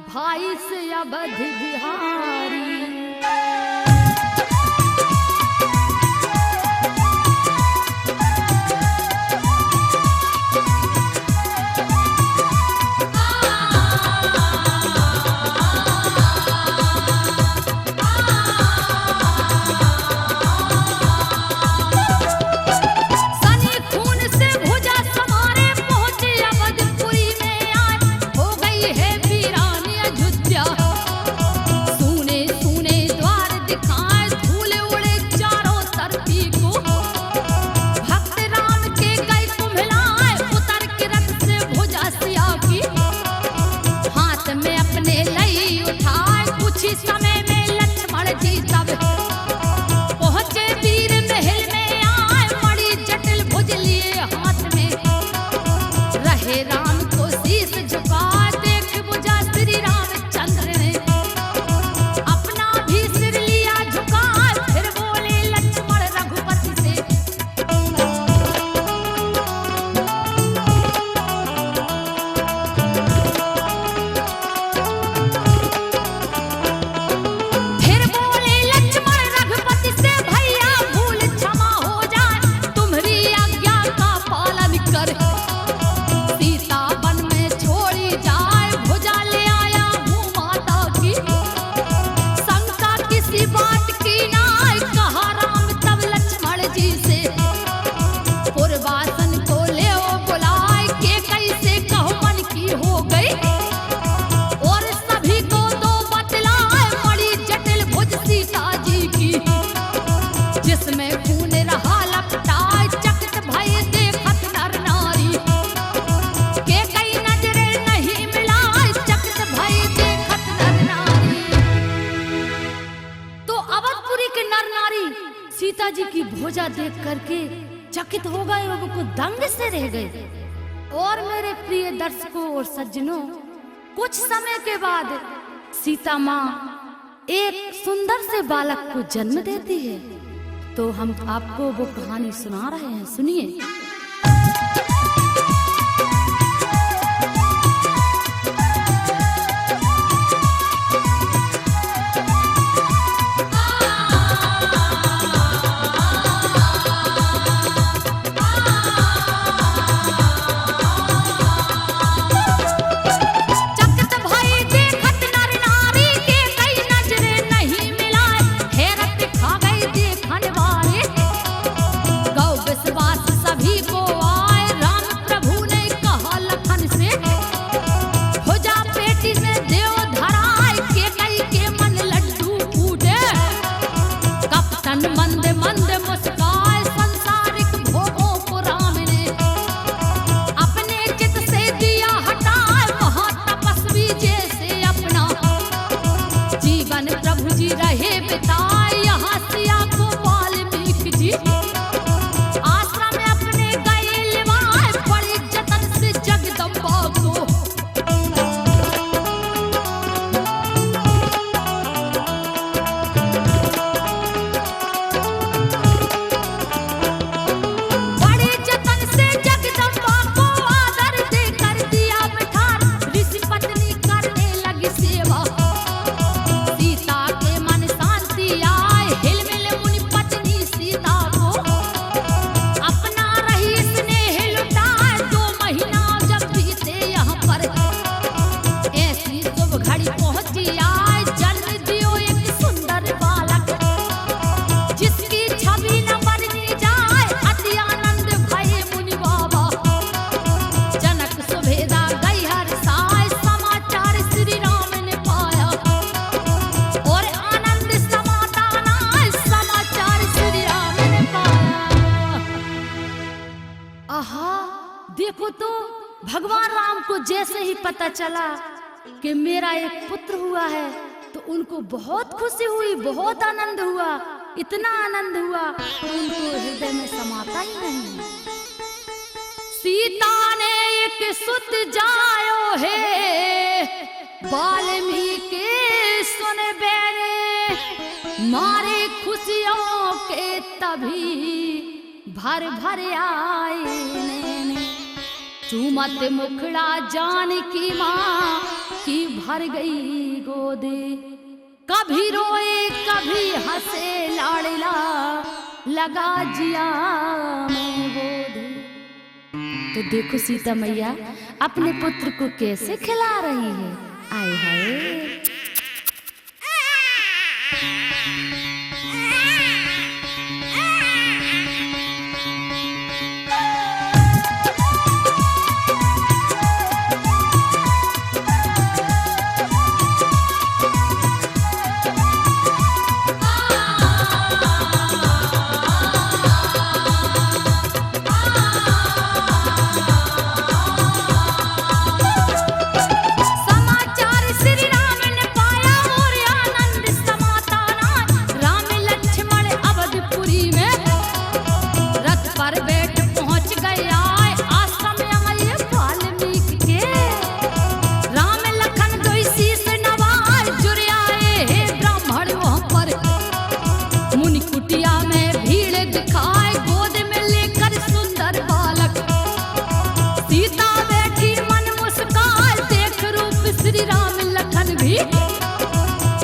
भाई से अवध बिहारी। सीता जी की भुजा देख करके चकित हो गए, वो दंग से रह गए। और मेरे प्रिय दर्शकों और सज्जनों, कुछ समय के बाद सीता माँ एक सुंदर से बालक को जन्म देती है। तो हम आपको वो कहानी सुना रहे हैं, सुनिए। देखो तो भगवान राम को जैसे ही पता चला कि मेरा एक पुत्र हुआ है तो उनको बहुत खुशी हुई, बहुत आनंद हुआ, इतना आनंद हुआ तो उनको हृदय में समाता ही नहीं। सीता ने एक सुत जायो है वाल्मीकि सुन बेरे, मारे खुशियों के तभी भर भर आए, चूमत मुखड़ा जानकी माँ कि भर गई गोदे। कभी रोए कभी हंसे लाड़ला लगा जिया में गोदे। तो देखो सीता मैया अपने पुत्र को कैसे खिला रही है। आए हाय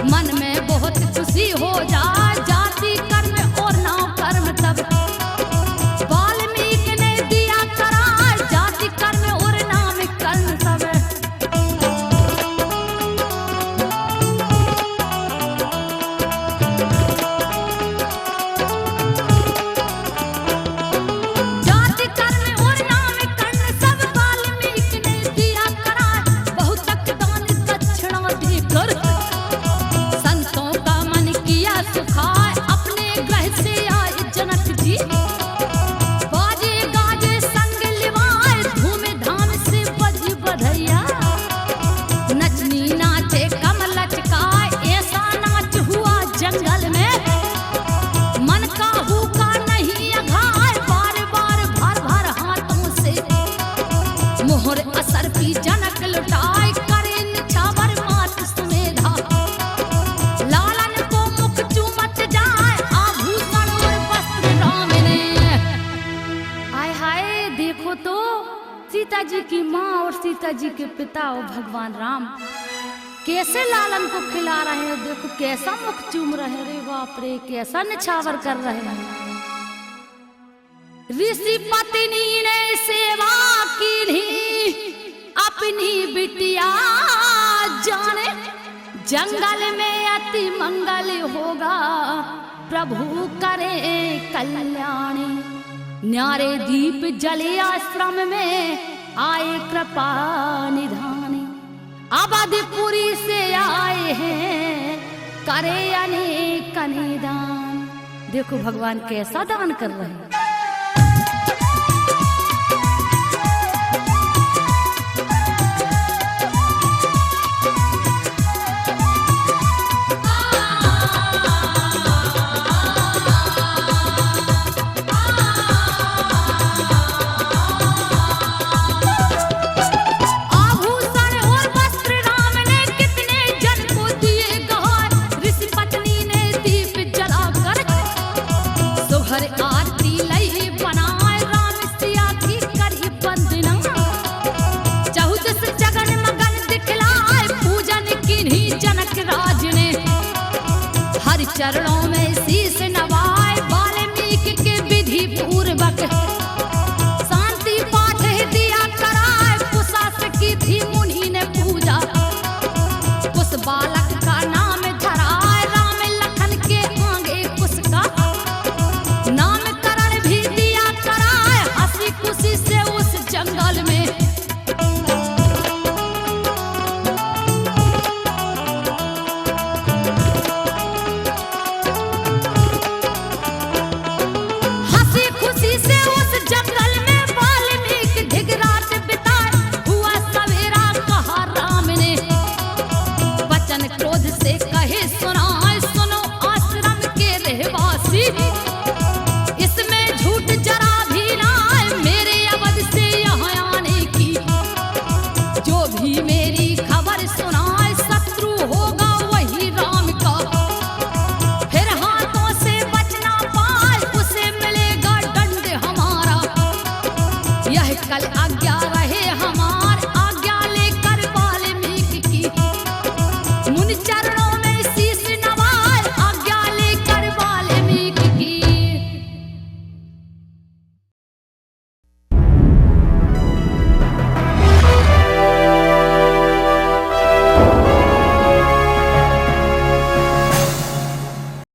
मन में बहुत खुशी हो जाए। जाति कर्म और नाम कर्म तब वाल्मीकि ने दिया करार। जाति कर्म और नाम कर्म सब जाति कर्म और नाम कर्म सब वाल्मीकि ने दिया करार। बहुत दान दक्षिणा देकर संतों का मन किया सुखाए। अपने ग्रह से आए जनक जी बाजे गाजे संग लिवाए। धूम धाम से बजी बधैया नचनी नाचे कमर लचकाए। ऐसा नाच हुआ जंगल में मन का हुका नहीं अघाए। बार बार भर भर हाथों से मोहर असर की जनक लुटाए। करे निछावर मात सुमेधा लालन को मुख चूमत जाए। आभूषण और वस्त्र राम ने। आय हाय देखो तो सीता जी की माँ और सीता जी के पिता और भगवान राम कैसे लालन को खिला रहे हैं। देखो कैसा मुख चूम रहे। रे बाप रे कैसा निछावर कर रहे हैं। ऋषि पत्नी ने सेवा की अपनी बिटिया जाने। जंगल में अति मंगल होगा प्रभु करे कल्याणी। न्यारे दीप जले आश्रम में आए कृपा निधानी। अवधपुरी से आए हैं करे अनेक निदान। देखो भगवान कैसा दान कर रहे हैं। आभूषण और वस्त्र राम ने कितने जन को दिए गौर। ऋषि पत्नी ने दीप जलाकर सुहर आरती लई बनाए। राम सिया की करी वंदना चहुदस जगन मगन दिखलाए। पूजन किन्हीं जनक राज ने हर चरणों में शीश नवाए। वाल्मीकि के विधि पूर्वक शांति पाठ दिया कराए। कुशास की थी मुनि ने पूजा उस बालक का नाम धराए। राम लखन के आगे कुश का नामकरण भी दिया कराए। हंसी खुशी से उस जंगल में हंसी खुशी से उस जंगल में वाल्मीकि ढिग रात बिताए। हुआ सवेरा कहा राम ने वचन क्रोध से कहे सुनाए। सुनो आश्रम के रहवासी इसमें झूठ जरा भी ना है। मेरे अवध से यहाँ आने की जो भी मेरी खबर सुनाए। शत्रु होगा वही राम का फिर हाथों से बचना पाए। उसे मिलेगा दंड हमारा। यह कल आज्ञा रहे